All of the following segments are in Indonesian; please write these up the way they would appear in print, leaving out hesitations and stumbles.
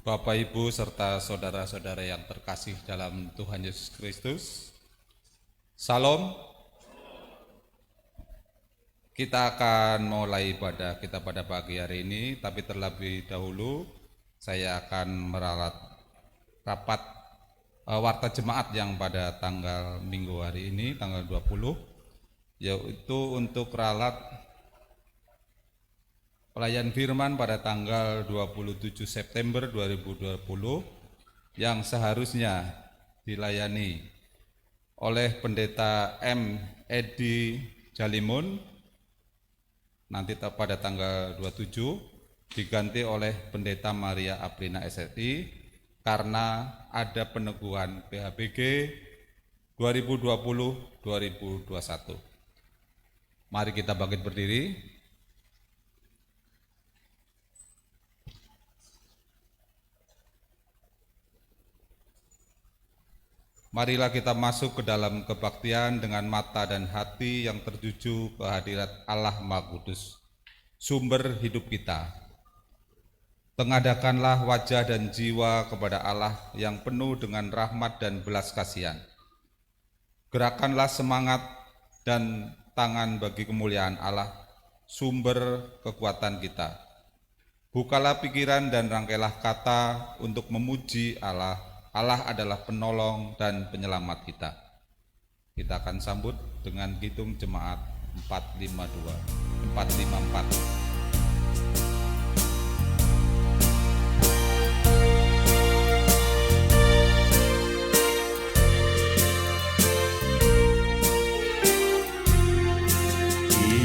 Bapak, Ibu, serta saudara-saudara yang terkasih dalam Tuhan Yesus Kristus. Salam. Kita akan mulai ibadah kita pada pagi hari ini, tapi terlebih dahulu saya akan meralat rapat warta jemaat yang pada tanggal Minggu hari ini, tanggal 20, yaitu untuk ralat pelayan firman pada tanggal 27 September 2020 yang seharusnya dilayani oleh Pendeta M. Edi Jalimun nanti pada tanggal 27 diganti oleh Pendeta Maria Aprina SSI karena ada peneguhan PHBG 2020-2021. Mari kita bangkit berdiri. Marilah kita masuk ke dalam kebaktian dengan mata dan hati yang tertuju ke hadirat Allah Maha Kudus, sumber hidup kita. Tengadahkanlah wajah dan jiwa kepada Allah yang penuh dengan rahmat dan belas kasihan. Gerakanlah semangat dan tangan bagi kemuliaan Allah, sumber kekuatan kita. Bukalah pikiran dan rangkailah kata untuk memuji Allah. Allah adalah penolong dan penyelamat kita. Kita akan sambut dengan hitung jemaat 452, 454.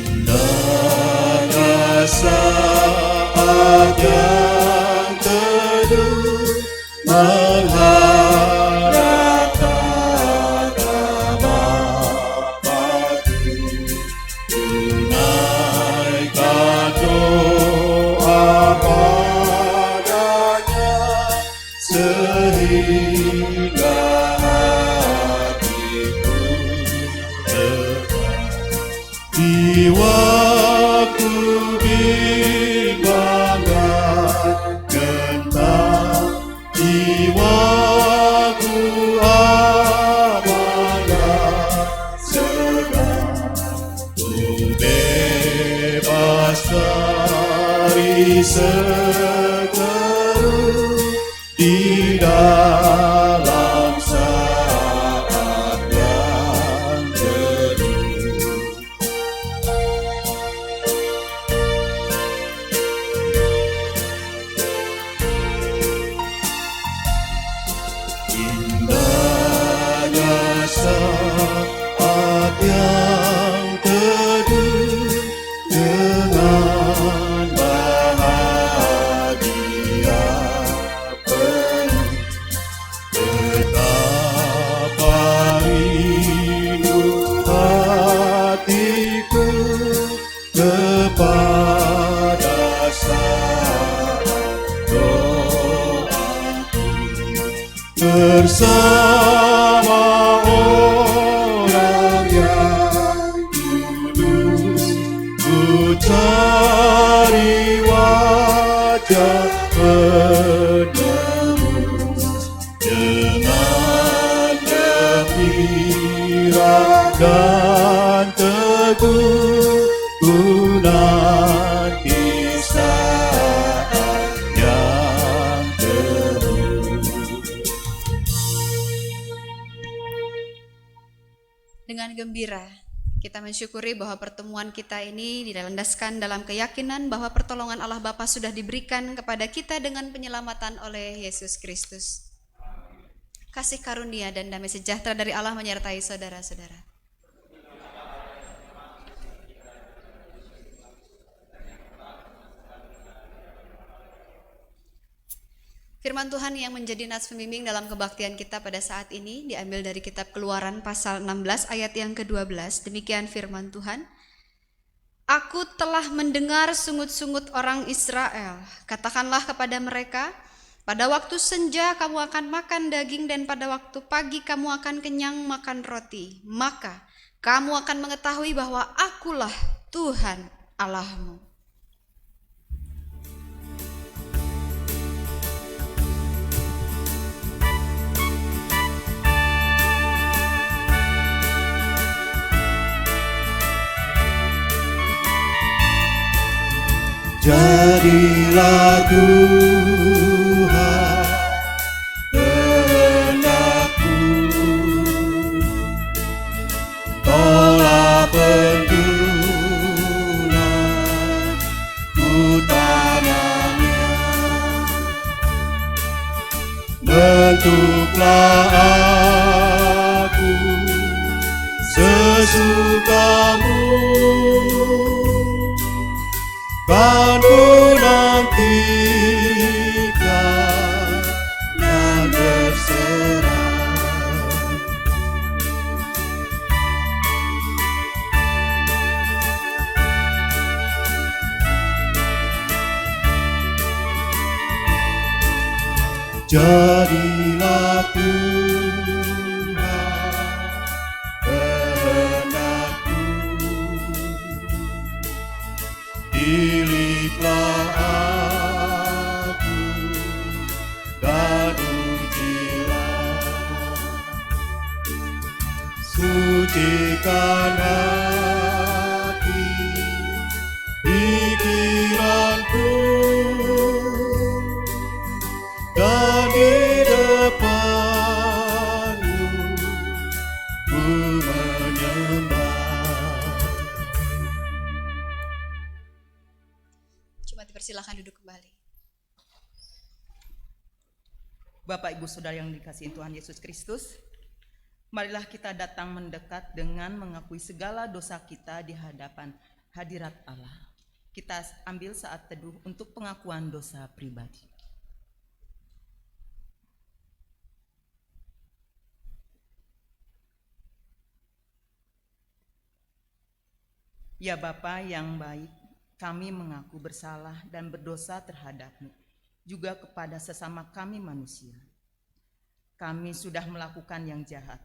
Indahnya saat yang teduh mengharapkan nama Bapa-Ku, tunaikan doa padanya sehingga hatiku lega. Di waktu bimbang dan gentar, di waktu aman dan segar, ku bebas dari seteru di dalam saat yang teduh. Indahnya saat yang teduh dengan bahagia penuh. Betapa rindu hatiku kepada saat doaku bersama orang yang kudus, ku cari wajah penebus dengan gembira dan teguh, ku nanti saat yang teduh. Dengan gembira, kita mensyukuri bahwa pertemuan kita ini dilandaskan dalam keyakinan bahwa pertolongan Allah Bapa sudah diberikan kepada kita dengan penyelamatan oleh Yesus Kristus. Kasih karunia dan damai sejahtera dari Allah menyertai saudara-saudara. Firman Tuhan yang menjadi nas pembimbing dalam kebaktian kita pada saat ini diambil dari kitab Keluaran pasal 16 ayat yang ke-12. Demikian firman Tuhan. Aku telah mendengar sungut-sungut orang Israel. Katakanlah kepada mereka, pada waktu senja kamu akan makan daging dan pada waktu pagi kamu akan kenyang makan roti. Maka kamu akan mengetahui bahwa akulah Tuhan Allahmu. Jadilah Tuhan kehendakku, tolak pentungan utamanya. Bentuklah aku sesukamu, kan ku nantikan dan berserah. Jadilah Tuhan kehendakku, pilihlah aku dan ujilah, sucikan hati pikiranku, dan di depan-Mu ku menyembah. Coba dipersilakan duduk kembali. Bapak Ibu Saudara yang dikasihi Tuhan Yesus Kristus, marilah kita datang mendekat dengan mengakui segala dosa kita di hadapan hadirat Allah. Kita ambil saat teduh untuk pengakuan dosa pribadi. Ya Bapa yang baik, kami mengaku bersalah dan berdosa terhadap-Mu, juga kepada sesama kami manusia. Kami sudah melakukan yang jahat,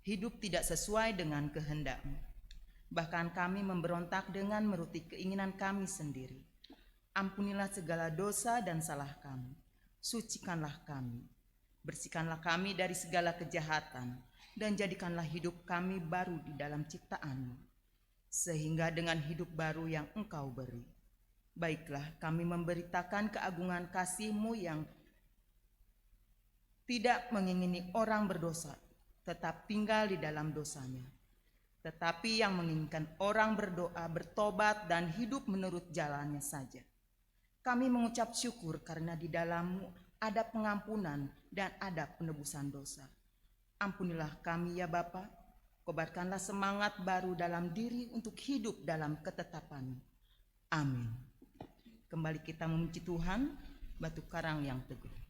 hidup tidak sesuai dengan kehendak-Mu. Bahkan kami memberontak dengan menuruti keinginan kami sendiri. Ampunilah segala dosa dan salah kami, sucikanlah kami, bersihkanlah kami dari segala kejahatan, dan jadikanlah hidup kami baru di dalam ciptaan-Mu, sehingga dengan hidup baru yang Engkau beri, baiklah kami memberitakan keagungan kasih-Mu yang tidak mengingini orang berdosa tetap tinggal di dalam dosanya, tetapi yang menginginkan orang berdoa, bertobat, dan hidup menurut jalannya saja. Kami mengucap syukur karena di dalam-Mu ada pengampunan dan ada penebusan dosa. Ampunilah kami ya Bapa, kobarkanlah semangat baru dalam diri untuk hidup dalam ketetapan. Amin. Kembali kita memuji Tuhan, batu karang yang teguh.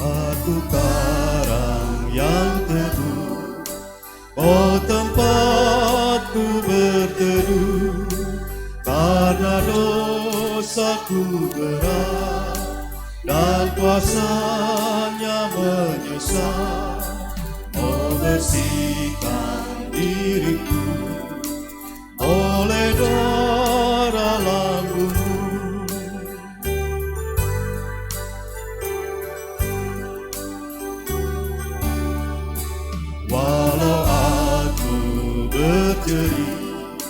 Batu karang yang teduh, oh tempatku berteduh, karena dosaku berat dan kuasanya menyesal. Oh bersihkan diriku oleh darah lambung-Mu. Walau aku berjerit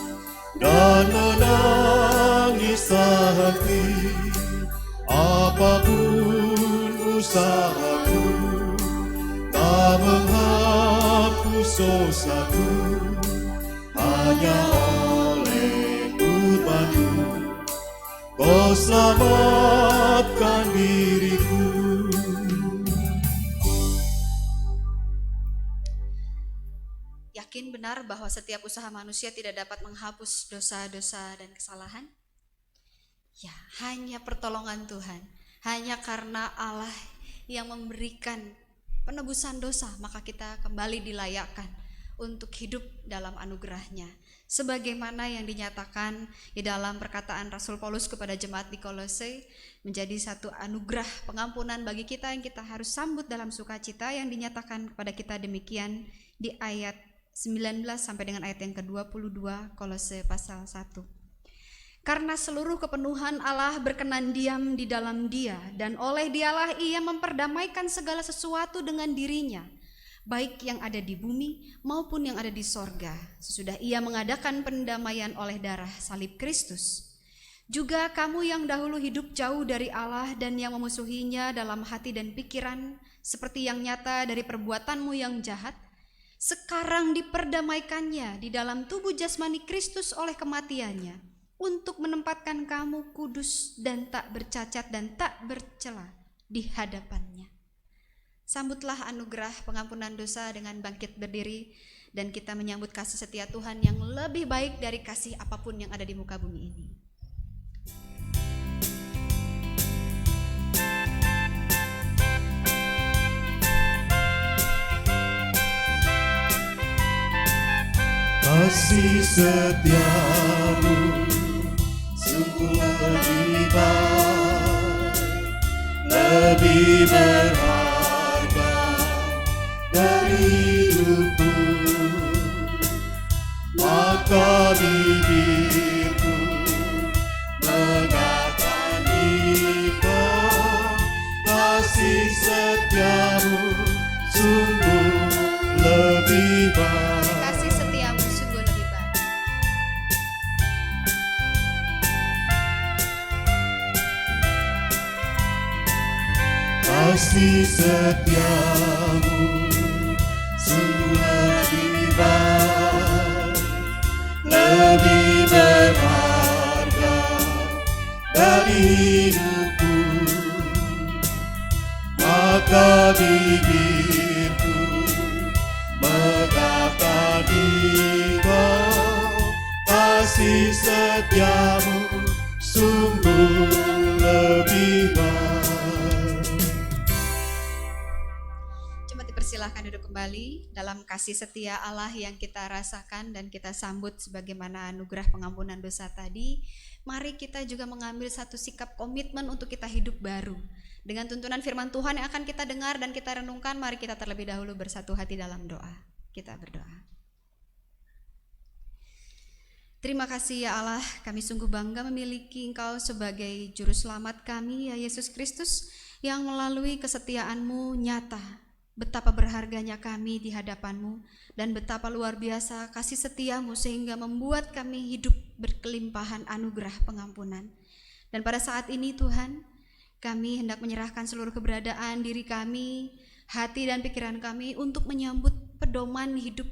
dan menangis hati, apapun usahaku tak menghapus dosaku. Hanya oleh kurban-Mu Kau selamatkan diriku. Yakin benar bahwa setiap usaha manusia tidak dapat menghapus dosa-dosa dan kesalahan? Ya, hanya pertolongan Tuhan, hanya karena Allah yang memberikan penebusan dosa, maka kita kembali dilayakkan untuk hidup dalam anugerah-Nya. Sebagaimana yang dinyatakan di dalam perkataan Rasul Paulus kepada jemaat di Kolose, menjadi satu anugerah pengampunan bagi kita yang kita harus sambut dalam sukacita, yang dinyatakan kepada kita demikian di ayat 19 sampai dengan ayat yang ke-22 Kolose pasal 1. Karena seluruh kepenuhan Allah berkenan diam di dalam Dia, dan oleh Dialah Ia memperdamaikan segala sesuatu dengan dirinya, baik yang ada di bumi maupun yang ada di sorga, sesudah Ia mengadakan pendamaian oleh darah salib Kristus. Juga kamu yang dahulu hidup jauh dari Allah dan yang memusuhinya dalam hati dan pikiran, seperti yang nyata dari perbuatanmu yang jahat, sekarang diperdamaikannya di dalam tubuh jasmani Kristus oleh kematiannya, untuk menempatkan kamu kudus dan tak bercacat dan tak bercela di hadapannya. Sambutlah anugerah pengampunan dosa dengan bangkit berdiri, dan kita menyambut kasih setia Tuhan yang lebih baik dari kasih apapun yang ada di muka bumi ini. Kasih setiamu sungguh lebih baik, lebih berharga dari hidupku. Maka bibirku mengatakan engkau, kasih setiamu sungguh lebih baik. Kasih setiamu sungguh lebih baik. Kasih setiamu sungguh lebih baik, lebih berharga dari hidupku. Maka bibirku mengatakan engkau, kasih setiamu sungguh lebih baik. Coba dipersilahkan duduk kembali dalam kasih setia Allah yang kita rasakan dan kita sambut sebagaimana anugerah pengampunan dosa tadi. Mari kita juga mengambil satu sikap komitmen untuk kita hidup baru. Dengan tuntunan firman Tuhan yang akan kita dengar dan kita renungkan, mari kita terlebih dahulu bersatu hati dalam doa. Kita berdoa. Terima kasih ya Allah, kami sungguh bangga memiliki Engkau sebagai juru selamat kami ya Yesus Kristus, yang melalui kesetiaan-Mu nyata betapa berharganya kami di hadapan-Mu dan betapa luar biasa kasih setia-Mu sehingga membuat kami hidup berkelimpahan anugerah pengampunan. Dan pada saat ini Tuhan, kami hendak menyerahkan seluruh keberadaan diri kami, hati dan pikiran kami untuk menyambut pedoman hidup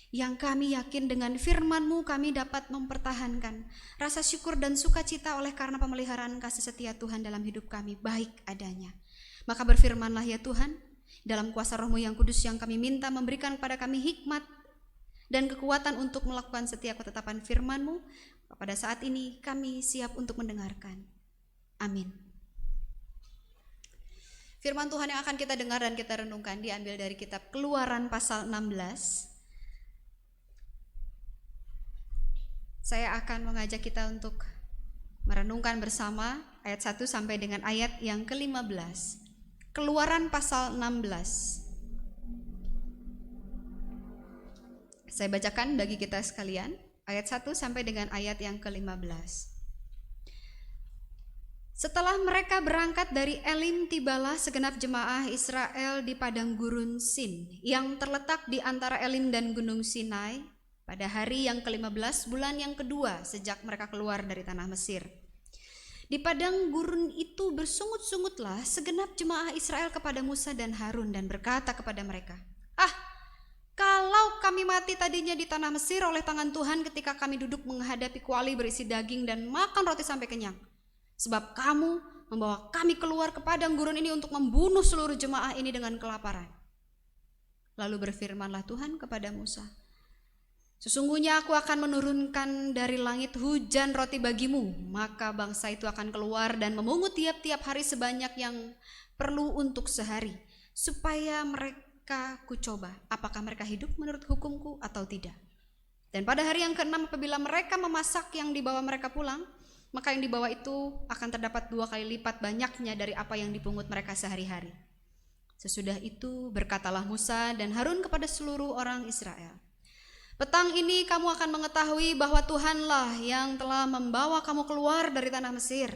yang kami yakin dengan firman-Mu kami dapat mempertahankan rasa syukur dan sukacita oleh karena pemeliharaan kasih setia Tuhan dalam hidup kami baik adanya. Maka berfirmanlah ya Tuhan, dalam kuasa Roh-Mu yang kudus yang kami minta memberikan kepada kami hikmat dan kekuatan untuk melakukan setiap ketetapan firman-Mu. Pada saat ini kami siap untuk mendengarkan. Amin. Firman Tuhan yang akan kita dengar dan kita renungkan diambil dari kitab Keluaran pasal 16. Saya akan mengajak kita untuk merenungkan bersama ayat 1 sampai dengan ayat yang ke-15. Keluaran pasal 16. Saya bacakan bagi kita sekalian ayat 1 sampai dengan ayat yang ke-15. Setelah mereka berangkat dari Elim, tibalah segenap jemaah Israel di padang gurun Sin yang terletak di antara Elim dan gunung Sinai pada hari yang ke-15 bulan yang kedua sejak mereka keluar dari tanah Mesir. Di padang gurun itu bersungut-sungutlah segenap jemaah Israel kepada Musa dan Harun dan berkata kepada mereka, kalau kami mati tadinya di tanah Mesir oleh tangan Tuhan ketika kami duduk menghadapi kuali berisi daging dan makan roti sampai kenyang. Sebab kamu membawa kami keluar ke padang gurun ini untuk membunuh seluruh jemaah ini dengan kelaparan. Lalu berfirmanlah Tuhan kepada Musa, sesungguhnya aku akan menurunkan dari langit hujan roti bagimu, maka bangsa itu akan keluar dan memungut tiap-tiap hari sebanyak yang perlu untuk sehari, supaya mereka kucoba apakah mereka hidup menurut hukumku atau tidak. Dan pada hari yang ke-6 apabila mereka memasak yang dibawa mereka pulang, maka yang dibawa itu akan terdapat 2 kali lipat banyaknya dari apa yang dipungut mereka sehari-hari. Sesudah itu berkatalah Musa dan Harun kepada seluruh orang Israel, Petang ini kamu akan mengetahui bahwa Tuhanlah yang telah membawa kamu keluar dari tanah Mesir.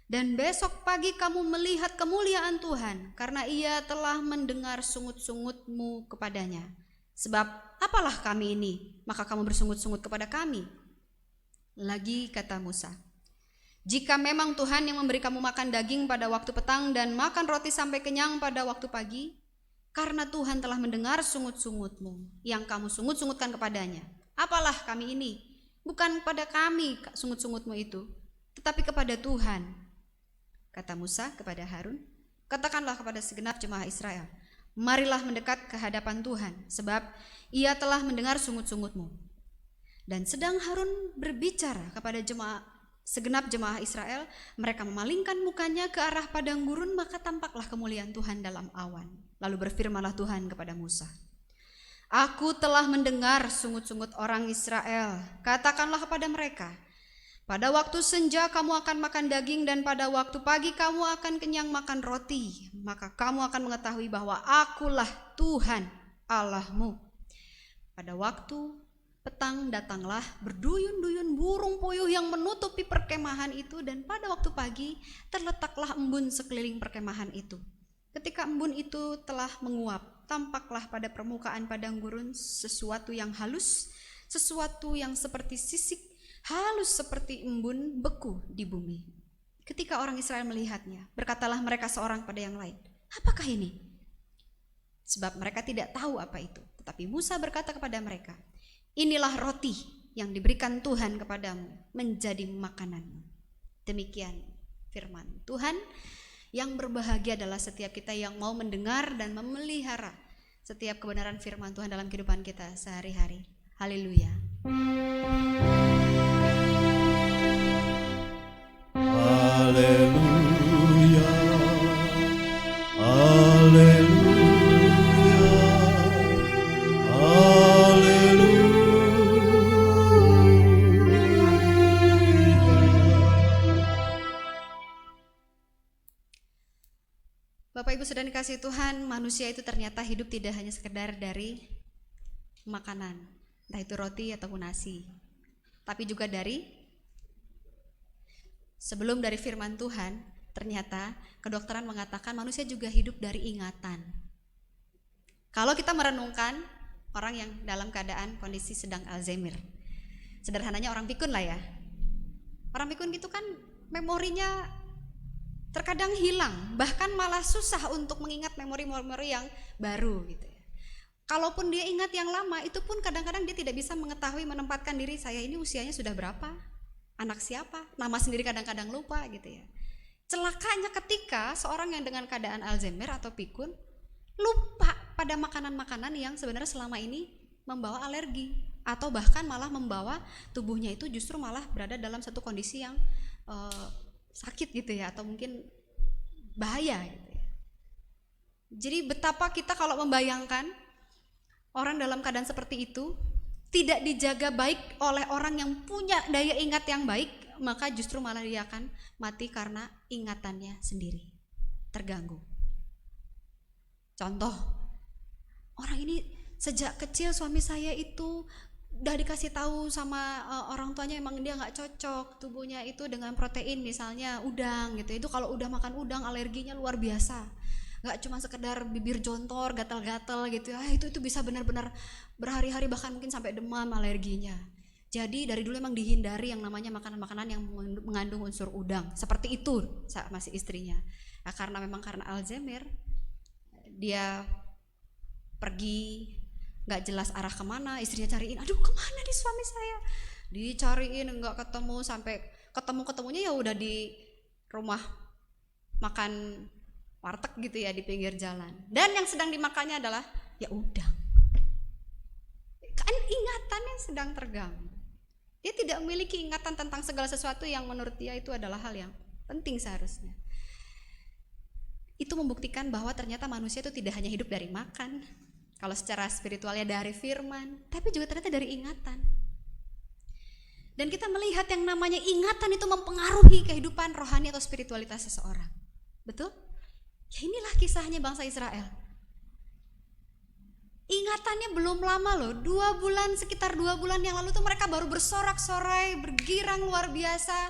Dan besok pagi kamu melihat kemuliaan Tuhan, karena Ia telah mendengar sungut-sungutmu kepadanya. Sebab apalah kami ini, maka kamu bersungut-sungut kepada kami. Lagi kata Musa, jika memang Tuhan yang memberi kamu makan daging pada waktu petang dan makan roti sampai kenyang pada waktu pagi, karena Tuhan telah mendengar sungut-sungutmu yang kamu sungut-sungutkan kepadanya. Apalah kami ini, bukan pada kami sungut-sungutmu itu, tetapi kepada Tuhan. Kata Musa kepada Harun, katakanlah kepada segenap jemaah Israel, marilah mendekat ke hadapan Tuhan, sebab Ia telah mendengar sungut-sungutmu. Dan sedang Harun berbicara kepada segenap jemaah Israel, mereka memalingkan mukanya ke arah padang gurun, maka tampaklah kemuliaan Tuhan dalam awan. Lalu berfirmanlah Tuhan kepada Musa, aku telah mendengar sungut-sungut orang Israel. Katakanlah kepada mereka, pada waktu senja kamu akan makan daging dan pada waktu pagi kamu akan kenyang makan roti. Maka kamu akan mengetahui bahwa akulah Tuhan Allahmu. Pada waktu petang datanglah berduyun-duyun burung puyuh yang menutupi perkemahan itu, dan pada waktu pagi terletaklah embun sekeliling perkemahan itu. Ketika embun itu telah menguap, tampaklah pada permukaan padang gurun sesuatu yang halus, sesuatu yang seperti sisik, halus seperti embun beku di bumi. Ketika orang Israel melihatnya, berkatalah mereka seorang pada yang lain, apakah ini? Sebab mereka tidak tahu apa itu. Tetapi Musa berkata kepada mereka, inilah roti yang diberikan Tuhan kepadamu menjadi makananmu. Demikian firman Tuhan. Yang berbahagia adalah setiap kita yang mau mendengar dan memelihara setiap kebenaran firman Tuhan dalam kehidupan kita sehari-hari. Haleluya. Haleluya, haleluya, haleluya. Bapak Ibu saudara dikasihi Tuhan, manusia itu ternyata hidup tidak hanya sekedar dari makanan, entah itu roti ataupun nasi, tapi juga sebelum dari firman Tuhan, ternyata kedokteran mengatakan manusia juga hidup dari ingatan. Kalau kita merenungkan orang yang dalam keadaan kondisi sedang Alzheimer, sederhananya orang pikun lah ya. Orang pikun gitu kan memorinya terkadang hilang, bahkan malah susah untuk mengingat memori-memori yang baru gitu ya. Kalaupun dia ingat yang lama, itu pun kadang-kadang dia tidak bisa mengetahui, menempatkan diri, saya ini usianya sudah berapa, anak siapa, nama sendiri kadang-kadang lupa gitu ya. Celakanya ketika seorang yang dengan keadaan Alzheimer atau pikun lupa pada makanan-makanan yang sebenarnya selama ini membawa alergi, atau bahkan malah membawa tubuhnya itu justru malah berada dalam satu kondisi yang sakit gitu ya, atau mungkin bahaya gitu ya. Jadi betapa kita kalau membayangkan orang dalam keadaan seperti itu tidak dijaga baik oleh orang yang punya daya ingat yang baik, maka justru malah dia akan mati karena ingatannya sendiri terganggu. Contoh, orang ini sejak kecil suami saya itu udah dikasih tahu sama orang tuanya emang dia nggak cocok tubuhnya itu dengan protein, misalnya udang gitu. Itu kalau udah makan udang alerginya luar biasa, nggak cuma sekedar bibir jontor, gatal-gatal gitu ya, itu bisa benar-benar berhari-hari bahkan mungkin sampai demam alerginya. Jadi dari dulu emang dihindari yang namanya makanan-makanan yang mengandung unsur udang seperti itu sama si istrinya. Nah, karena Alzheimer dia pergi nggak jelas arah kemana, istrinya cariin, aduh kemana nih suami saya, dicariin nggak ketemu, sampai ketemunya ya udah di rumah makan warteg gitu ya di pinggir jalan, dan yang sedang dimakannya adalah ya udang. Kan ingatannya sedang terganggu, dia tidak memiliki ingatan tentang segala sesuatu yang menurut dia itu adalah hal yang penting seharusnya. Itu membuktikan bahwa ternyata manusia itu tidak hanya hidup dari makan, kalau secara spiritualnya dari firman, tapi juga ternyata dari ingatan. Dan kita melihat yang namanya ingatan itu mempengaruhi kehidupan rohani atau spiritualitas seseorang. Betul? Ya inilah kisahnya bangsa Israel. Ingatannya belum lama loh, sekitar 2 bulan yang lalu tuh mereka baru bersorak-sorai, bergirang luar biasa,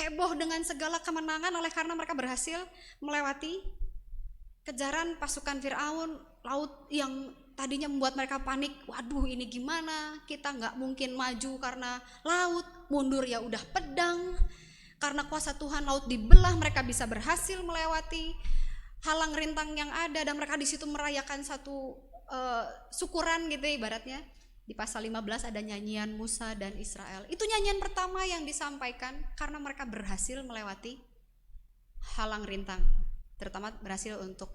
heboh dengan segala kemenangan oleh karena mereka berhasil melewati kejaran pasukan Firaun, laut yang tadinya membuat mereka panik. Waduh, ini gimana? Kita nggak mungkin maju karena laut, mundur ya udah pedang. Karena kuasa Tuhan laut dibelah, mereka bisa berhasil melewati halang rintang yang ada, dan mereka di situ merayakan satu syukuran gitu ibaratnya. Di pasal 15 ada nyanyian Musa dan Israel. Itu nyanyian pertama yang disampaikan karena mereka berhasil melewati halang rintang, terutama berhasil untuk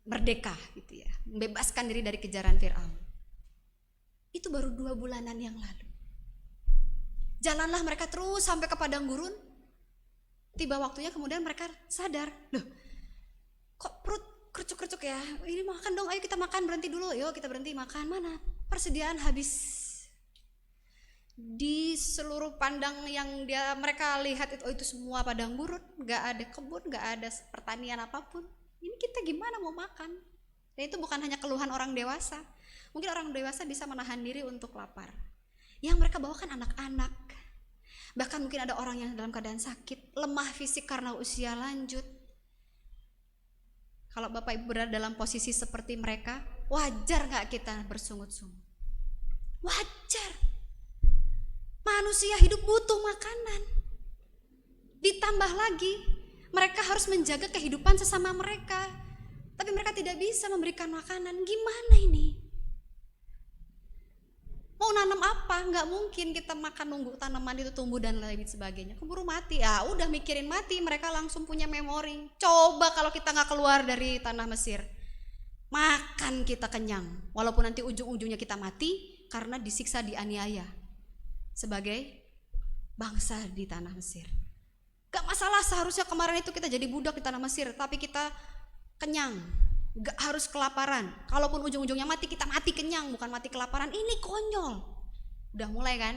merdeka gitu ya, membebaskan diri dari kejaran Firaun. Itu baru 2 bulanan yang lalu. Jalanlah mereka terus sampai ke padang gurun. Tiba waktunya kemudian mereka sadar, loh kok perut kercuk-kercuk ya, ini makan dong, ayo kita makan, berhenti dulu, yuk kita berhenti makan. Mana persediaan habis. Di seluruh pandang yang mereka lihat itu semua padang gurun, gak ada kebun, gak ada pertanian apapun. Ini kita gimana mau makan? Dan itu bukan hanya keluhan orang dewasa. Mungkin orang dewasa bisa menahan diri untuk lapar. Yang mereka bawa kan anak-anak. Bahkan mungkin ada orang yang dalam keadaan sakit, lemah fisik karena usia lanjut. Kalau Bapak Ibu berada dalam posisi seperti mereka, wajar gak kita bersungut-sungut? Wajar. Manusia hidup butuh makanan. Ditambah lagi, mereka harus menjaga kehidupan sesama mereka. Tapi mereka tidak bisa memberikan makanan. Gimana ini? Mau nanam apa? Nggak mungkin kita makan nunggu tanaman itu tumbuh dan lain sebagainya. Keburu mati. Ya udah mikirin mati, mereka langsung punya memori. Coba kalau kita nggak keluar dari tanah Mesir, makan kita kenyang. Walaupun nanti ujung-ujungnya kita mati karena disiksa, dianiaya sebagai bangsa di tanah Mesir. Gak masalah, seharusnya kemarin itu kita jadi budak di tanah Mesir, tapi kita kenyang, gak harus kelaparan. Kalaupun ujung-ujungnya mati, kita mati kenyang, bukan mati kelaparan. Ini konyol. Udah mulai kan?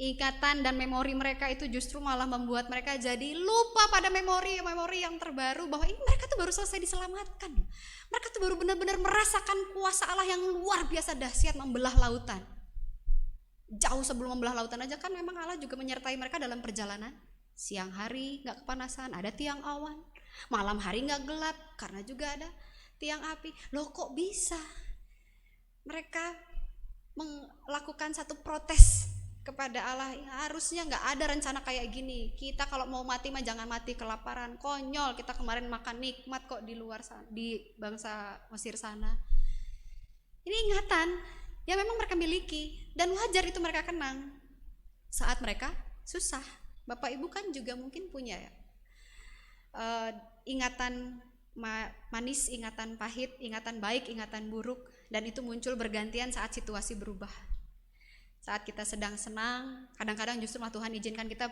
Ikatan dan memori mereka itu justru malah membuat mereka jadi lupa pada memori yang terbaru, bahwa ini mereka tuh baru selesai diselamatkan. Mereka tuh baru benar-benar merasakan kuasa Allah yang luar biasa dahsyat membelah lautan. Jauh sebelum membelah lautan aja kan memang Allah juga menyertai mereka dalam perjalanan. Siang hari gak kepanasan, ada tiang awan. Malam hari gak gelap, karena juga ada tiang api. Loh kok bisa? Mereka melakukan satu protes kepada Allah. Harusnya gak ada rencana kayak gini. Kita kalau mau mati mah jangan mati kelaparan. Konyol, kita kemarin makan nikmat kok di luar sana, di bangsa Mesir sana. Ini ingatan yang memang mereka miliki, dan wajar itu mereka kenang saat mereka susah. Bapak Ibu kan juga mungkin punya ya, ingatan manis, ingatan pahit, ingatan baik, ingatan buruk, dan itu muncul bergantian saat situasi berubah. Saat kita sedang senang, kadang-kadang justru Tuhan izinkan kita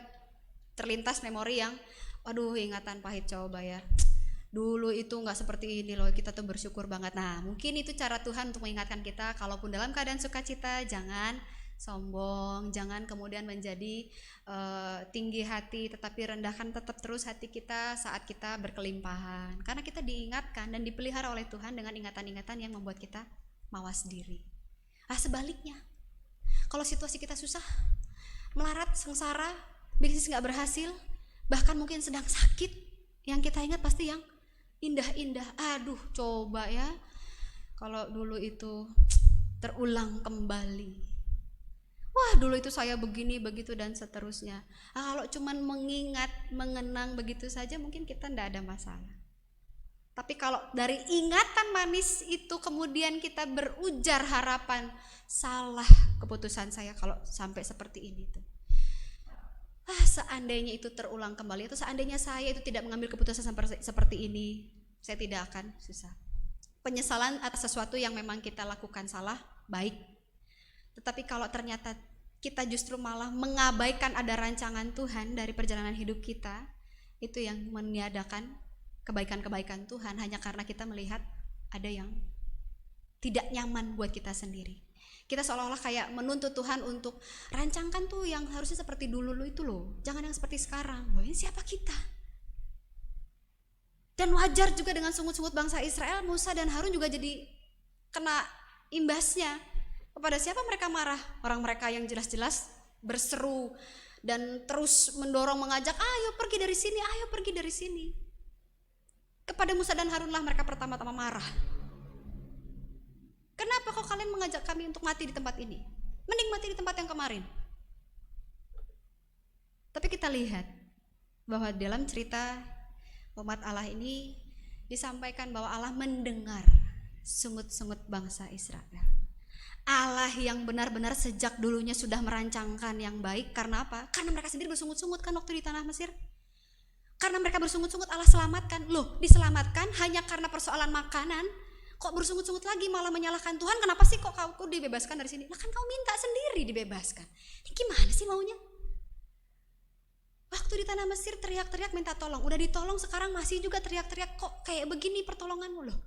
terlintas memori yang, waduh ingatan pahit, coba ya, dulu itu gak seperti ini loh, kita tuh bersyukur banget. Nah mungkin itu cara Tuhan untuk mengingatkan kita, kalaupun dalam keadaan sukacita jangan sombong, jangan kemudian menjadi tinggi hati, tetapi rendahkan tetap terus hati kita saat kita berkelimpahan, karena kita diingatkan dan dipelihara oleh Tuhan dengan ingatan-ingatan yang membuat kita mawas diri. Sebaliknya, kalau situasi kita susah, melarat, sengsara, bisnis gak berhasil, bahkan mungkin sedang sakit, yang kita ingat pasti yang indah-indah. Aduh coba ya, kalau dulu itu terulang kembali, wah dulu itu saya begini, begitu, dan seterusnya. Kalau cuman mengingat, mengenang begitu saja mungkin kita tidak ada masalah. Tapi kalau dari ingatan manis itu kemudian kita berujar harapan, salah keputusan saya kalau sampai seperti ini tuh. Seandainya itu terulang kembali, atau seandainya saya itu tidak mengambil keputusan seperti ini, saya tidak akan susah. Penyesalan atas sesuatu yang memang kita lakukan salah, baik. Tetapi kalau ternyata kita justru malah mengabaikan ada rancangan Tuhan dari perjalanan hidup kita, itu yang meniadakan kebaikan-kebaikan Tuhan hanya karena kita melihat ada yang tidak nyaman buat kita sendiri. Kita seolah-olah kayak menuntut Tuhan untuk rancangkan tuh yang harusnya seperti dulu itu loh, jangan yang seperti sekarang. Wah, ini siapa kita? Dan wajar juga dengan sungut-sungut bangsa Israel, Musa dan Harun juga jadi kena imbasnya. Kepada siapa mereka marah? Orang mereka yang jelas-jelas berseru dan terus mendorong, mengajak, ayo pergi dari sini, ayo pergi dari sini. Kepada Musa dan Harunlah mereka pertama-tama marah. Kenapa kok kalian mengajak kami untuk mati di tempat ini? Mending mati di tempat yang kemarin. Tapi kita lihat bahwa dalam cerita umat Allah ini disampaikan bahwa Allah mendengar sungut-sungut bangsa Israel. Allah yang benar-benar sejak dulunya sudah merancangkan yang baik. Karena apa? Karena mereka sendiri bersungut-sungut kan waktu di tanah Mesir. Karena mereka bersungut-sungut, Allah selamatkan. Loh, diselamatkan hanya karena persoalan makanan. Kok bersungut-sungut lagi malah menyalahkan Tuhan? Kenapa sih kok kau dibebaskan dari sini? Lah kan kau minta sendiri dibebaskan. Ini gimana sih maunya? Waktu di tanah Mesir teriak-teriak minta tolong. Udah ditolong sekarang masih juga teriak-teriak. Kok kayak begini pertolonganmu loh?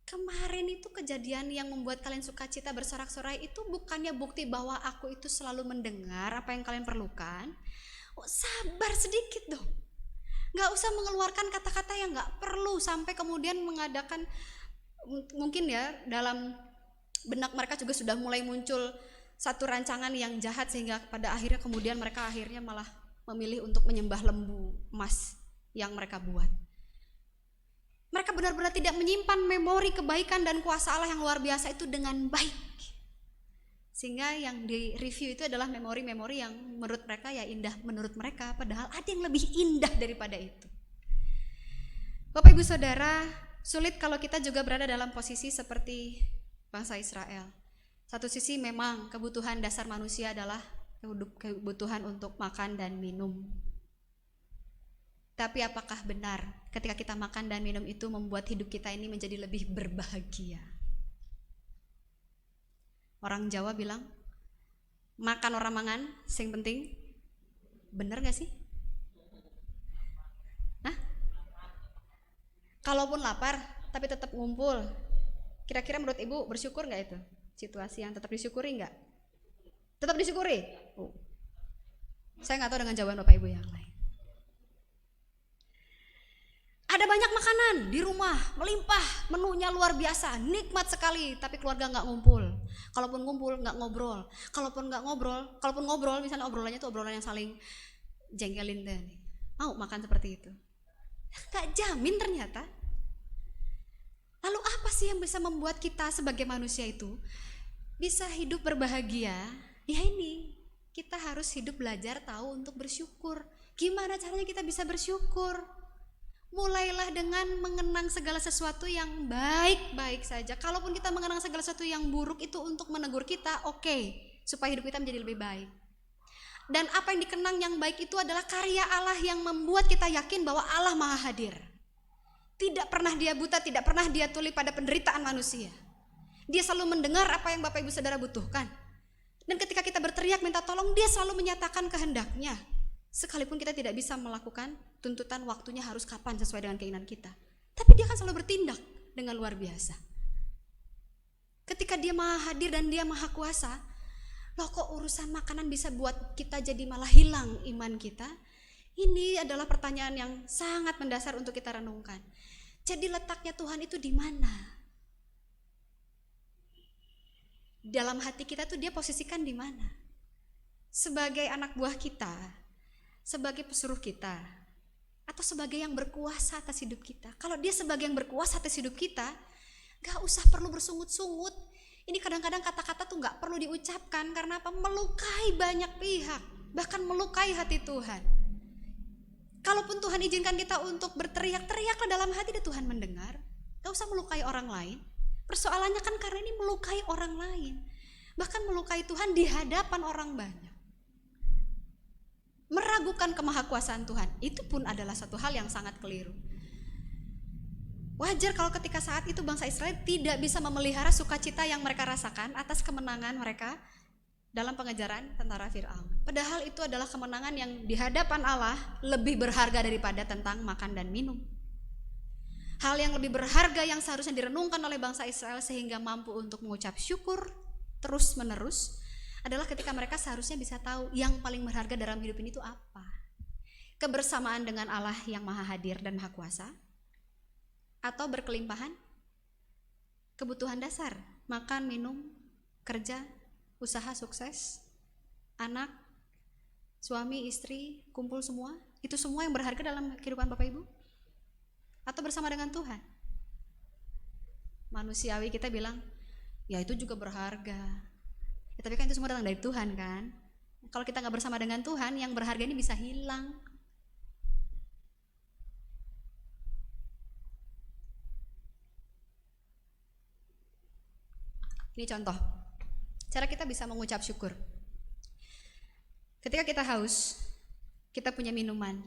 Kemarin itu kejadian yang membuat kalian sukacita bersorak-sorai itu bukannya bukti bahwa aku itu selalu mendengar apa yang kalian perlukan. Oh, sabar sedikit dong. Gak usah mengeluarkan kata-kata yang gak perlu sampai kemudian mengadakan, mungkin ya dalam benak mereka juga sudah mulai muncul satu rancangan yang jahat sehingga pada akhirnya kemudian mereka akhirnya malah memilih untuk menyembah lembu emas yang mereka buat. Mereka benar-benar tidak menyimpan memori kebaikan dan kuasa Allah yang luar biasa itu dengan baik. Sehingga yang di review itu adalah memori-memori yang menurut mereka ya indah menurut mereka, padahal ada yang lebih indah daripada itu. Bapak Ibu Saudara, sulit kalau kita juga berada dalam posisi seperti bangsa Israel. Satu sisi memang kebutuhan dasar manusia adalah kebutuhan untuk makan dan minum. Tapi apakah benar ketika kita makan dan minum itu membuat hidup kita ini menjadi lebih berbahagia? Orang Jawa bilang, makan orang mangan, sing penting. Bener gak sih? Hah? Kalaupun lapar, tapi tetap ngumpul. Kira-kira menurut Ibu bersyukur gak itu? Situasi yang tetap disyukuri gak? Tetap disyukuri? Oh. Saya gak tahu dengan jawaban Bapak Ibu yang lain. Ada banyak makanan di rumah, melimpah, menunya luar biasa, nikmat sekali, tapi keluarga nggak ngumpul. Kalaupun ngumpul nggak ngobrol. Kalaupun ngobrol, misalnya obrolannya itu obrolan yang saling jengkelin deh. Mau makan seperti itu? Nggak jamin ternyata. Lalu apa sih yang bisa membuat kita sebagai manusia itu bisa hidup berbahagia? Ya ini, kita harus hidup belajar tahu untuk bersyukur. Gimana caranya kita bisa bersyukur? Mulailah dengan mengenang segala sesuatu yang baik-baik saja. Kalaupun kita mengenang segala sesuatu yang buruk itu untuk menegur kita, oke, supaya hidup kita menjadi lebih baik. Dan apa yang dikenang yang baik itu adalah karya Allah yang membuat kita yakin bahwa Allah Maha Hadir. Tidak pernah Dia buta, tidak pernah Dia tuli pada penderitaan manusia. Dia selalu mendengar apa yang Bapak Ibu Saudara butuhkan. Dan ketika kita berteriak minta tolong, Dia selalu menyatakan kehendaknya. Sekalipun kita tidak bisa melakukan tuntutan waktunya harus kapan sesuai dengan keinginan kita. Tapi Dia akan selalu bertindak dengan luar biasa. Ketika Dia Maha Hadir dan Dia Maha Kuasa, loh kok urusan makanan bisa buat kita jadi malah hilang iman kita? Ini adalah pertanyaan yang sangat mendasar untuk kita renungkan. Jadi letaknya Tuhan itu di mana? Dalam hati kita tuh Dia posisikan di mana? Sebagai anak buah kita, sebagai pesuruh kita, atau sebagai yang berkuasa atas hidup kita. Kalau Dia sebagai yang berkuasa atas hidup kita, gak usah perlu bersungut-sungut. Ini kadang-kadang kata-kata tuh gak perlu diucapkan. Karena apa? Melukai banyak pihak, bahkan melukai hati Tuhan. Kalaupun Tuhan izinkan kita untuk berteriak, teriaklah dalam hati dan Tuhan mendengar. Gak usah melukai orang lain. Persoalannya kan karena ini melukai orang lain, bahkan melukai Tuhan di hadapan orang banyak. Meragukan kemahakuasaan Tuhan, itu pun adalah satu hal yang sangat keliru. Wajar kalau ketika saat itu bangsa Israel tidak bisa memelihara sukacita yang mereka rasakan atas kemenangan mereka dalam pengejaran tentara Fir'aun. Padahal itu adalah kemenangan yang di hadapan Allah lebih berharga daripada tentang makan dan minum. Hal yang lebih berharga yang seharusnya direnungkan oleh bangsa Israel sehingga mampu untuk mengucap syukur terus menerus adalah ketika mereka seharusnya bisa tahu yang paling berharga dalam hidup ini itu apa. Kebersamaan dengan Allah yang Maha Hadir dan Maha Kuasa, atau berkelimpahan kebutuhan dasar makan, minum, kerja, usaha sukses, anak, suami, istri, kumpul semua, itu semua yang berharga dalam kehidupan Bapak Ibu? Atau bersama dengan Tuhan? Manusiawi kita bilang, ya itu juga berharga. Ya, tapi kan itu semua datang dari Tuhan kan? Kalau kita nggak bersama dengan Tuhan, yang berharga ini bisa hilang. Ini contoh, cara kita bisa mengucap syukur. Ketika kita haus, kita punya minuman.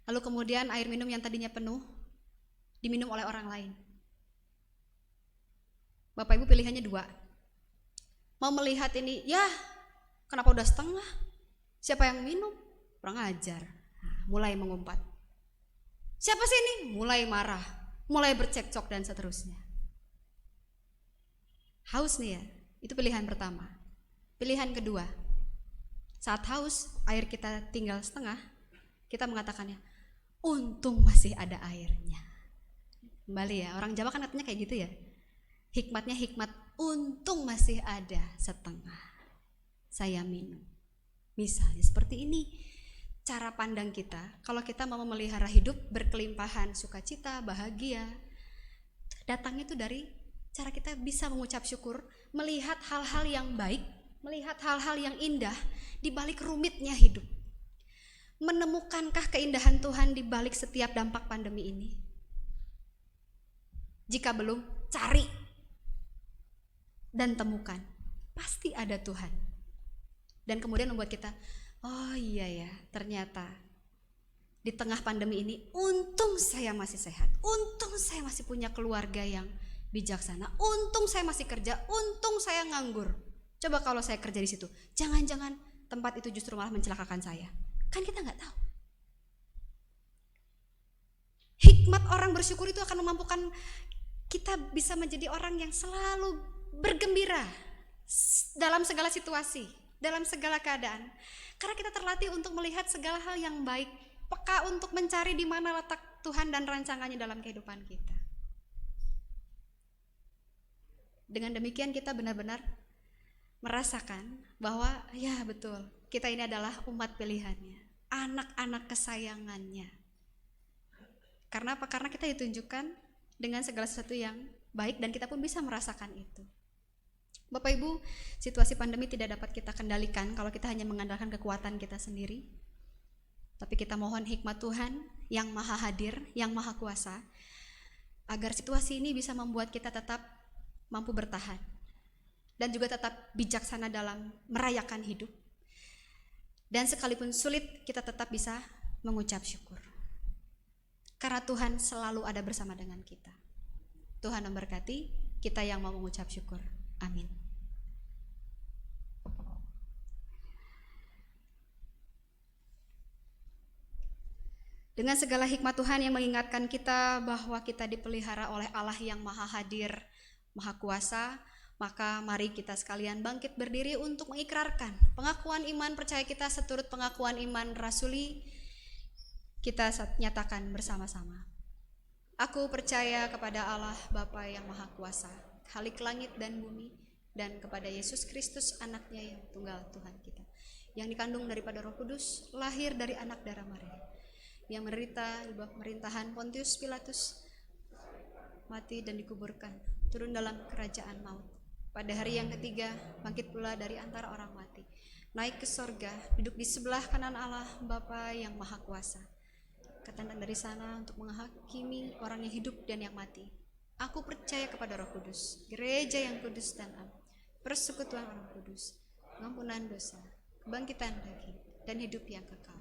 Lalu kemudian air minum yang tadinya penuh, diminum oleh orang lain. Bapak Ibu pilihannya dua. Mau melihat ini, ya kenapa udah setengah? Siapa yang minum? Kurang ajar. Nah, mulai mengumpat. Siapa sih ini? Mulai marah, mulai bercekcok dan seterusnya. Haus nih ya, itu pilihan pertama. Pilihan kedua, saat haus, air kita tinggal setengah, kita mengatakannya, untung masih ada airnya. Kembali ya, orang Jawa kan katanya kayak gitu ya. Hikmatnya hikmat, untung masih ada setengah, saya minum. Misalnya seperti ini, cara pandang kita, kalau kita mau memelihara hidup berkelimpahan, sukacita, bahagia, datangnya itu dari cara kita bisa mengucap syukur, melihat hal-hal yang baik, melihat hal-hal yang indah di balik rumitnya hidup. Menemukankah keindahan Tuhan di balik setiap dampak pandemi ini? Jika belum, cari dan temukan. Pasti ada Tuhan. Dan kemudian membuat kita, oh iya ya, ternyata di tengah pandemi ini untung saya masih sehat, untung saya masih punya keluarga yang bijaksana, untung saya masih kerja, untung saya nganggur. Coba kalau saya kerja di situ, jangan-jangan tempat itu justru malah mencelakakan saya. Kan kita nggak tahu. Hikmat orang bersyukur itu akan memampukan kita bisa menjadi orang yang selalu bergembira dalam segala situasi, dalam segala keadaan. Karena kita terlatih untuk melihat segala hal yang baik, peka untuk mencari di mana letak Tuhan dan rancangannya dalam kehidupan kita. Dengan demikian kita benar-benar merasakan bahwa ya betul, kita ini adalah umat pilihannya, anak-anak kesayangannya. Karena apa? Karena kita ditunjukkan dengan segala sesuatu yang baik dan kita pun bisa merasakan itu. Bapak Ibu, situasi pandemi tidak dapat kita kendalikan kalau kita hanya mengandalkan kekuatan kita sendiri. Tapi kita mohon hikmat Tuhan yang maha hadir, yang maha kuasa, agar situasi ini bisa membuat kita tetap mampu bertahan dan juga tetap bijaksana dalam merayakan hidup. Dan sekalipun sulit, kita tetap bisa mengucap syukur. Karena Tuhan selalu ada bersama dengan kita. Tuhan memberkati kita yang mau mengucap syukur. Amin. Dengan segala hikmat Tuhan yang mengingatkan kita bahwa kita dipelihara oleh Allah yang maha hadir, maha kuasa, maka mari kita sekalian bangkit berdiri untuk mengikrarkan pengakuan iman percaya kita seturut pengakuan iman rasuli. Kita nyatakan bersama-sama. Aku percaya kepada Allah Bapa yang maha kuasa, Khalik langit dan bumi, dan kepada Yesus Kristus anaknya yang tunggal Tuhan kita, yang dikandung daripada Roh Kudus, lahir dari anak darah Maria, yang menderita di bawah pemerintahan Pontius Pilatus, mati dan dikuburkan, turun dalam kerajaan maut. Pada hari yang ketiga, bangkit pula dari antara orang mati, naik ke sorga, duduk di sebelah kanan Allah Bapa yang maha kuasa, akan datang dari sana untuk menghakimi orang yang hidup dan yang mati. Aku percaya kepada Roh Kudus, gereja yang kudus dan am, persekutuan orang kudus, pengampunan dosa, kebangkitan daging, dan hidup yang kekal.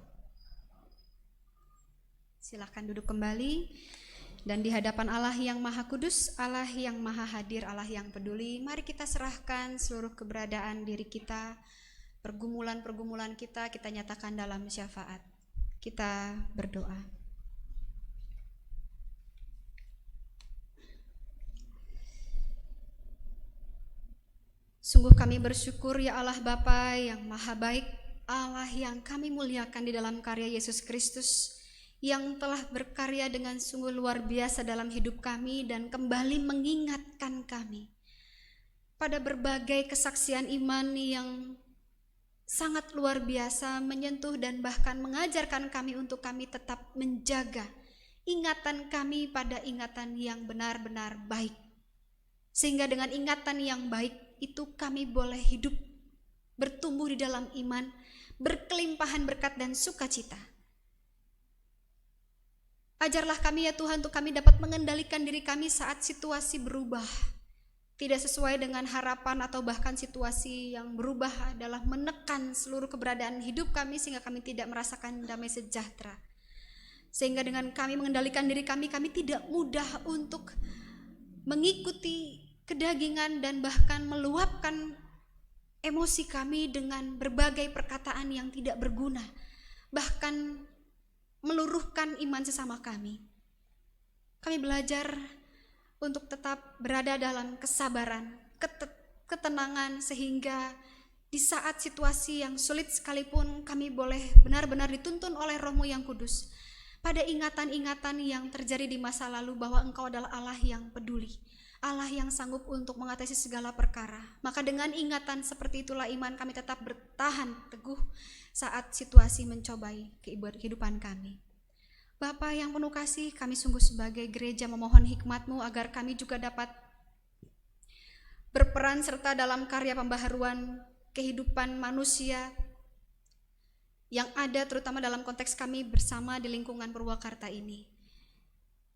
Silakan duduk kembali. Dan di hadapan Allah yang maha kudus, Allah yang maha hadir, Allah yang peduli, mari kita serahkan seluruh keberadaan diri kita, pergumulan-pergumulan kita nyatakan dalam syafaat. Kita berdoa. Sungguh kami bersyukur ya Allah Bapa yang maha baik, Allah yang kami muliakan di dalam karya Yesus Kristus, yang telah berkarya dengan sungguh luar biasa dalam hidup kami dan kembali mengingatkan kami pada berbagai kesaksian iman yang sangat luar biasa, menyentuh dan bahkan mengajarkan kami untuk kami tetap menjaga ingatan kami pada ingatan yang benar-benar baik. Sehingga dengan ingatan yang baik itu kami boleh hidup, bertumbuh di dalam iman, berkelimpahan berkat dan sukacita. Ajarlah kami ya Tuhan untuk kami dapat mengendalikan diri kami saat situasi berubah, tidak sesuai dengan harapan atau bahkan situasi yang berubah adalah menekan seluruh keberadaan hidup kami sehingga kami tidak merasakan damai sejahtera. Sehingga dengan kami mengendalikan diri kami tidak mudah untuk mengikuti kedagingan dan bahkan meluapkan emosi kami dengan berbagai perkataan yang tidak berguna, bahkan meluruhkan iman sesama kami. Kami belajar untuk tetap berada dalam kesabaran, ketenangan, sehingga di saat situasi yang sulit sekalipun kami boleh benar-benar dituntun oleh Roh-Mu yang kudus pada ingatan-ingatan yang terjadi di masa lalu bahwa Engkau adalah Allah yang peduli, Allah yang sanggup untuk mengatasi segala perkara. Maka dengan ingatan seperti itulah iman kami tetap bertahan teguh saat situasi mencobai kehidupan kami. Bapa yang penuh kasih, kami sungguh sebagai gereja memohon hikmat-Mu agar kami juga dapat berperan serta dalam karya pembaharuan kehidupan manusia yang ada terutama dalam konteks kami bersama di lingkungan Purwakarta ini.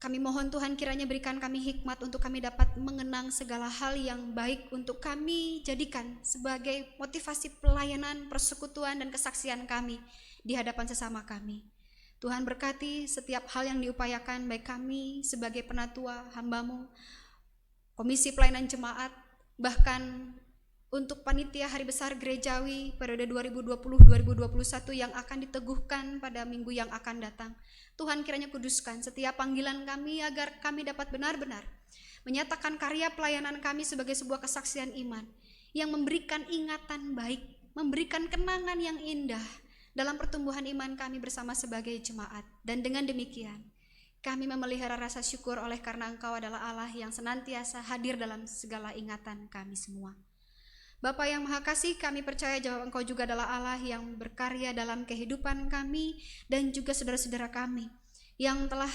Kami mohon Tuhan kiranya berikan kami hikmat untuk kami dapat mengenang segala hal yang baik untuk kami jadikan sebagai motivasi pelayanan, persekutuan dan kesaksian kami di hadapan sesama kami. Tuhan berkati setiap hal yang diupayakan baik kami sebagai penatua hamba-Mu, Komisi Pelayanan Jemaat, bahkan untuk panitia Hari Besar Gerejawi periode 2020-2021 yang akan diteguhkan pada minggu yang akan datang. Tuhan kiranya kuduskan setiap panggilan kami agar kami dapat benar-benar menyatakan karya pelayanan kami sebagai sebuah kesaksian iman yang memberikan ingatan baik, memberikan kenangan yang indah dalam pertumbuhan iman kami bersama sebagai jemaat. Dan dengan demikian kami memelihara rasa syukur oleh karena Engkau adalah Allah yang senantiasa hadir dalam segala ingatan kami semua. Bapa yang Maha Kasih, kami percaya bahwa Engkau juga adalah Allah yang berkarya dalam kehidupan kami dan juga saudara-saudara kami yang telah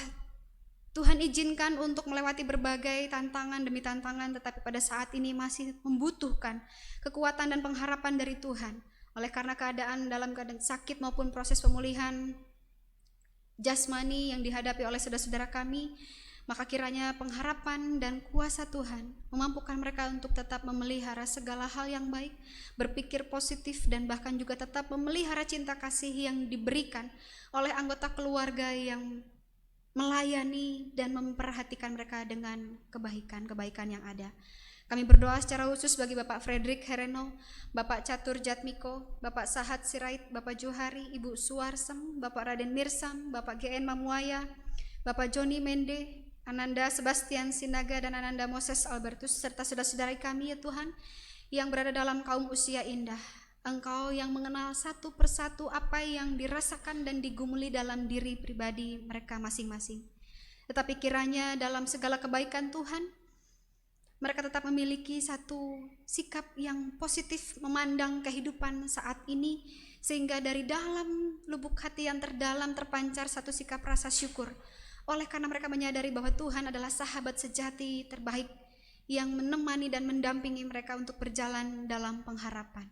Tuhan izinkan untuk melewati berbagai tantangan demi tantangan, tetapi pada saat ini masih membutuhkan kekuatan dan pengharapan dari Tuhan. Oleh karena keadaan dalam keadaan sakit maupun proses pemulihan jasmani yang dihadapi oleh saudara-saudara kami, maka kiranya pengharapan dan kuasa Tuhan memampukan mereka untuk tetap memelihara segala hal yang baik, berpikir positif dan bahkan juga tetap memelihara cinta kasih yang diberikan oleh anggota keluarga yang melayani dan memperhatikan mereka dengan kebaikan-kebaikan yang ada. Kami berdoa secara khusus bagi Bapak Frederick Hereno, Bapak Catur Jatmiko, Bapak Sahat Sirait, Bapak Johari, Ibu Suarsem, Bapak Raden Mirsam, Bapak GN Mamuaya, Bapak Joni Mende, Ananda Sebastian Sinaga dan Ananda Moses Albertus, serta saudara-saudari kami ya Tuhan yang berada dalam kaum usia indah. Engkau yang mengenal satu persatu apa yang dirasakan dan digumuli dalam diri pribadi mereka masing-masing. Tetapi kiranya dalam segala kebaikan Tuhan, mereka tetap memiliki satu sikap yang positif memandang kehidupan saat ini, sehingga dari dalam lubuk hati yang terdalam terpancar satu sikap rasa syukur. Oleh karena mereka menyadari bahwa Tuhan adalah sahabat sejati terbaik yang menemani dan mendampingi mereka untuk berjalan dalam pengharapan.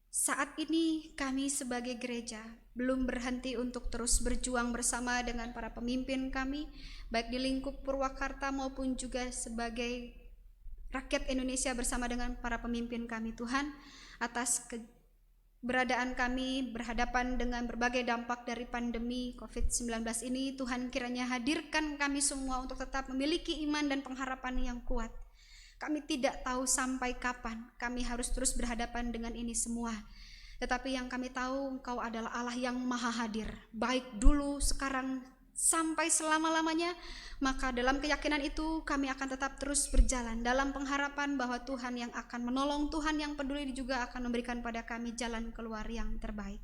Saat ini kami sebagai gereja belum berhenti untuk terus berjuang bersama dengan para pemimpin kami, baik di lingkup Purwakarta maupun juga sebagai rakyat Indonesia bersama dengan para pemimpin kami Tuhan, atas keberadaan kami berhadapan dengan berbagai dampak dari pandemi COVID-19 ini. Tuhan kiranya hadirkan kami semua untuk tetap memiliki iman dan pengharapan yang kuat. Kami tidak tahu sampai kapan kami harus terus berhadapan dengan ini semua, tetapi yang kami tahu Engkau adalah Allah yang maha hadir, baik dulu, sekarang, sampai selama-lamanya. Maka dalam keyakinan itu kami akan tetap terus berjalan dalam pengharapan bahwa Tuhan yang akan menolong, Tuhan yang peduli juga akan memberikan pada kami jalan keluar yang terbaik.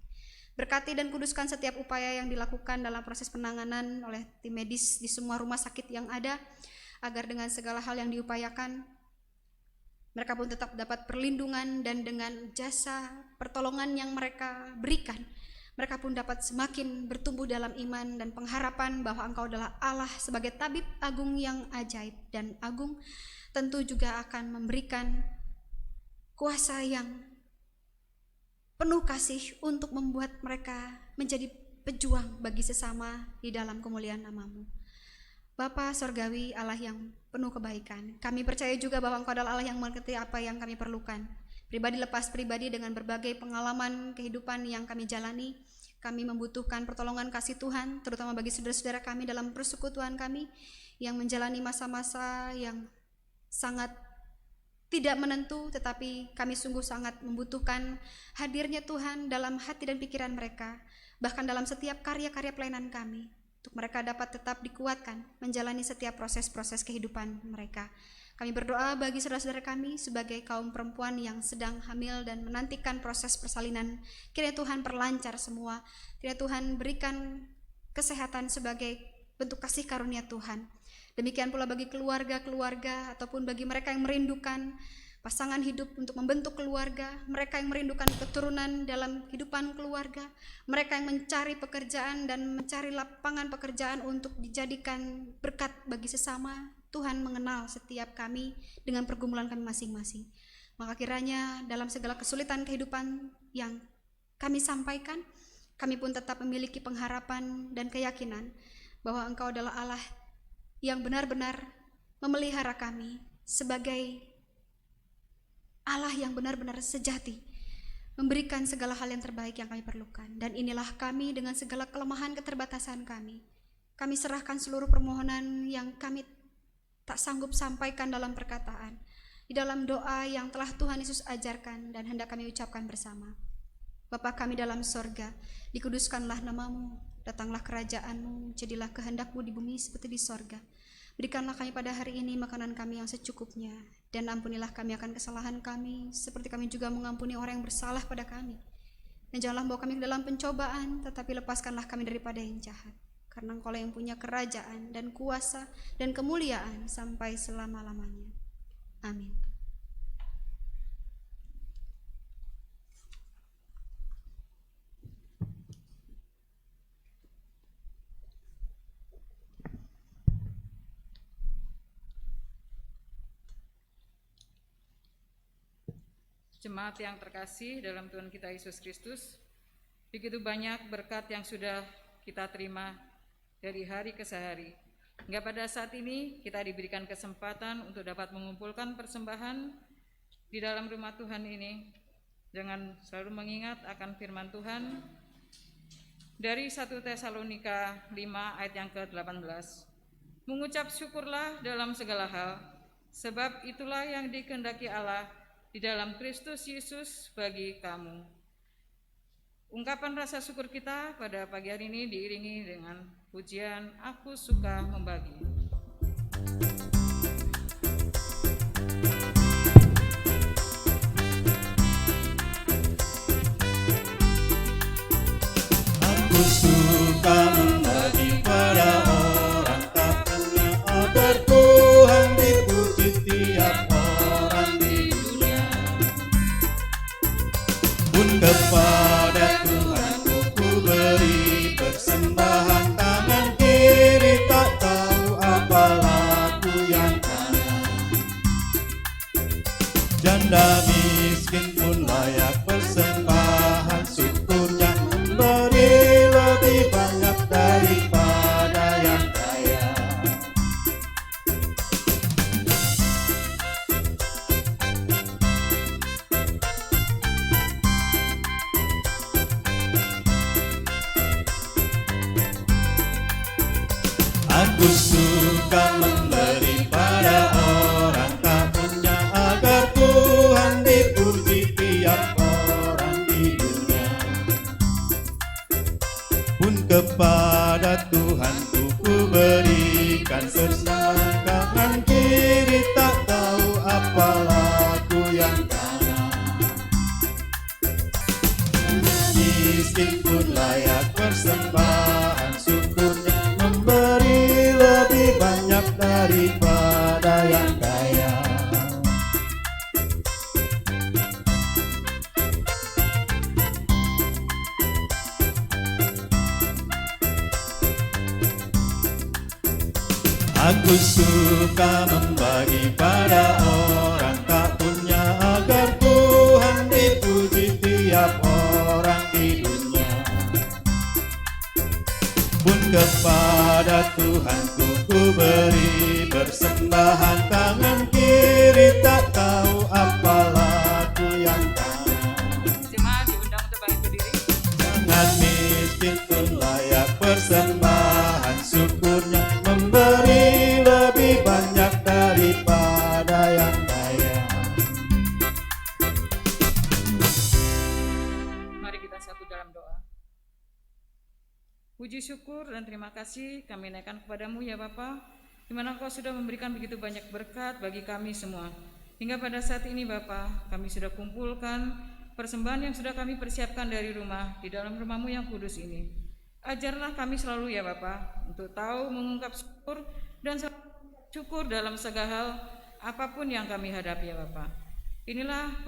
Berkati dan kuduskan setiap upaya yang dilakukan dalam proses penanganan oleh tim medis di semua rumah sakit yang ada, agar dengan segala hal yang diupayakan mereka pun tetap dapat perlindungan, dan dengan jasa pertolongan yang mereka berikan, mereka pun dapat semakin bertumbuh dalam iman dan pengharapan bahwa Engkau adalah Allah sebagai tabib agung yang ajaib dan agung. Tentu juga akan memberikan kuasa yang penuh kasih untuk membuat mereka menjadi pejuang bagi sesama di dalam kemuliaan nama-Mu. Bapa Sorgawi, Allah yang penuh kebaikan, kami percaya juga bahwa Engkau adalah Allah yang mengerti apa yang kami perlukan. Pribadi lepas pribadi, dengan berbagai pengalaman kehidupan yang kami jalani, kami membutuhkan pertolongan kasih Tuhan, terutama bagi saudara-saudara kami dalam persekutuan kami yang menjalani masa-masa yang sangat tidak menentu, tetapi kami sungguh sangat membutuhkan hadirnya Tuhan dalam hati dan pikiran mereka, bahkan dalam setiap karya-karya pelayanan kami, untuk mereka dapat tetap dikuatkan menjalani setiap proses-proses kehidupan mereka. Kami berdoa bagi saudara-saudara kami sebagai kaum perempuan yang sedang hamil dan menantikan proses persalinan. Kiranya Tuhan perlancar semua, kiranya Tuhan berikan kesehatan sebagai bentuk kasih karunia Tuhan. Demikian pula bagi keluarga-keluarga ataupun bagi mereka yang merindukan pasangan hidup untuk membentuk keluarga, mereka yang merindukan keturunan dalam kehidupan keluarga, mereka yang mencari pekerjaan dan mencari lapangan pekerjaan untuk dijadikan berkat bagi sesama. Tuhan mengenal setiap kami dengan pergumulan kami masing-masing. Maka kiranya dalam segala kesulitan kehidupan yang kami sampaikan, kami pun tetap memiliki pengharapan dan keyakinan bahwa Engkau adalah Allah yang benar-benar memelihara kami sebagai Allah yang benar-benar sejati, memberikan segala hal yang terbaik yang kami perlukan. Dan inilah kami dengan segala kelemahan keterbatasan kami. Kami serahkan seluruh permohonan yang kami tak sanggup sampaikan dalam perkataan, di dalam doa yang telah Tuhan Yesus ajarkan dan hendak kami ucapkan bersama. Bapa kami dalam sorga, dikuduskanlah nama-Mu, datanglah kerajaan-Mu, jadilah kehendak-Mu di bumi seperti di sorga. Berikanlah kami pada hari ini makanan kami yang secukupnya, dan ampunilah kami akan kesalahan kami, seperti kami juga mengampuni orang yang bersalah pada kami. Dan janganlah bawa kami ke dalam pencobaan, tetapi lepaskanlah kami daripada yang jahat. Karena Engkau yang punya kerajaan dan kuasa dan kemuliaan sampai selama-lamanya. Amin. Jemaat yang terkasih dalam Tuhan kita Yesus Kristus, begitu banyak berkat yang sudah kita terima dari hari ke hari. Hingga pada saat ini kita diberikan kesempatan untuk dapat mengumpulkan persembahan di dalam rumah Tuhan ini dengan selalu mengingat akan firman Tuhan dari 1 Tesalonika 5 ayat yang ke-18. Mengucap syukurlah dalam segala hal, sebab itulah yang dikehendaki Allah di dalam Kristus Yesus bagi kamu. Ungkapan rasa syukur kita pada pagi hari ini diiringi dengan pujian Aku Suka Membagi. Aku suka membagi pada orang tak punya, agar Tuhan dipuji tiap orang di dunia. Pun kepada Tuhan ku beri persembahan, tangan kiri tak tahu apa laku yang kanan. Janda miskin pun layak persembahan syukurnya, memberi lebih banyak daripada yang kaya. Aku suka memberi pada orang tak punya, agar Tuhan dipuji tiap orang di dunia. Pun kepada Tuhan ku berikan persembahan, kanan kiri tak tahu apa laku yang kanan. Miskin pun layak persembahan syukurnya, memberi lebih banyak daripada yang kaya. Aku suka membagi pada orang tak punya, agar Tuhan dipuji tiap orang di dunia. Pun kepada Tuhanku ku beri persembahan, tangan kiri tak tahu apa laku yang kanan. Jemaat diundang untuk bangkit berdiri. Jangan miskin pun layak persembahan syukurnya, memberi lebih banyak daripada yang kaya. Mari kita satu dalam doa. Puji syukur dan terima kasih kami naikkan kepadamu ya Bapa, di mana Engkau sudah memberikan begitu banyak berkat bagi kami semua. Hingga pada saat ini Bapa, kami sudah kumpulkan persembahan yang sudah kami persiapkan dari rumah di dalam rumah-Mu yang kudus ini. Ajarlah kami selalu ya Bapa, untuk tahu mengungkap syukur dan syukur dalam segala hal apapun yang kami hadapi ya Bapa. Inilah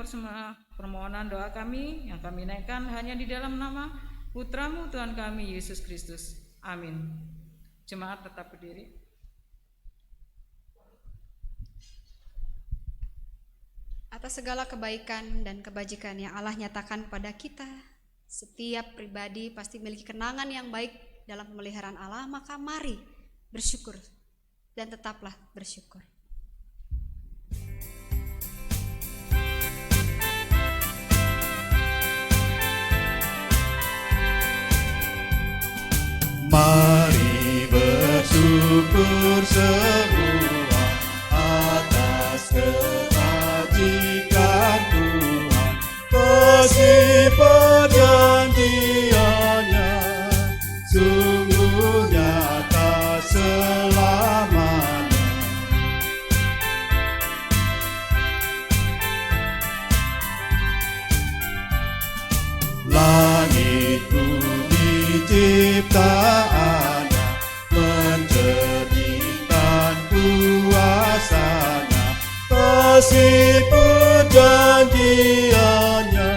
permohonan doa kami yang kami naikkan hanya di dalam nama Putra-Mu Tuhan kami Yesus Kristus. Amin. Jemaat tetap berdiri. Atas segala kebaikan dan kebajikan yang Allah nyatakan kepada kita, setiap pribadi pasti memiliki kenangan yang baik dalam pemeliharaan Allah, maka mari bersyukur dan tetaplah bersyukur. Mari bersyukur semua atas kebajikan Tuhan, kasih perjanjiannya sungguh nyata selamanya. Langit bumi ciptaannya mencerminkan kuasanya, kasih perjanjiannya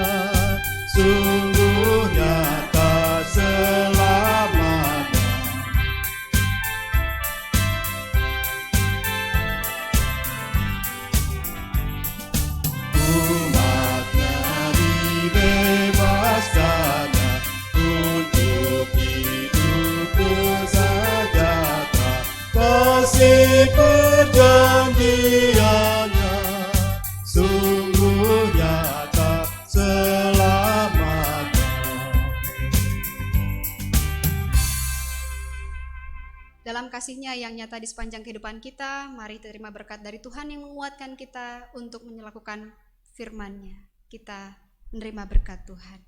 sungguh nyata selamanya. Umatnya dibebaskannya untuk hidup bersejahtera, kasih perjanjiannya sungguh nyata selamanya. Dalam kasih-Nya yang nyata di sepanjang kehidupan kita, mari terima berkat dari Tuhan yang menguatkan kita untuk melakukan firman-Nya. Kita menerima berkat Tuhan.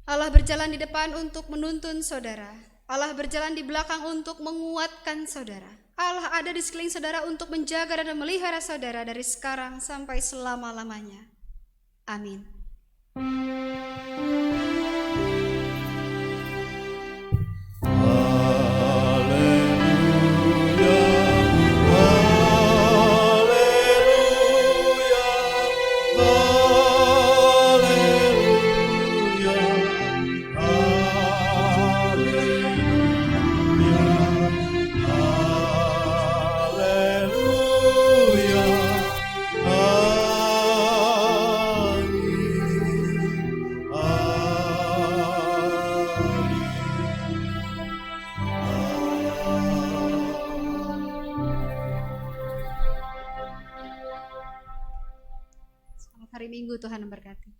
Allah berjalan di depan untuk menuntun saudara. Allah berjalan di belakang untuk menguatkan saudara. Allah ada di sekeliling saudara untuk menjaga dan memelihara saudara dari sekarang sampai selama-lamanya. Amin. Selamat hari Minggu, Tuhan memberkati.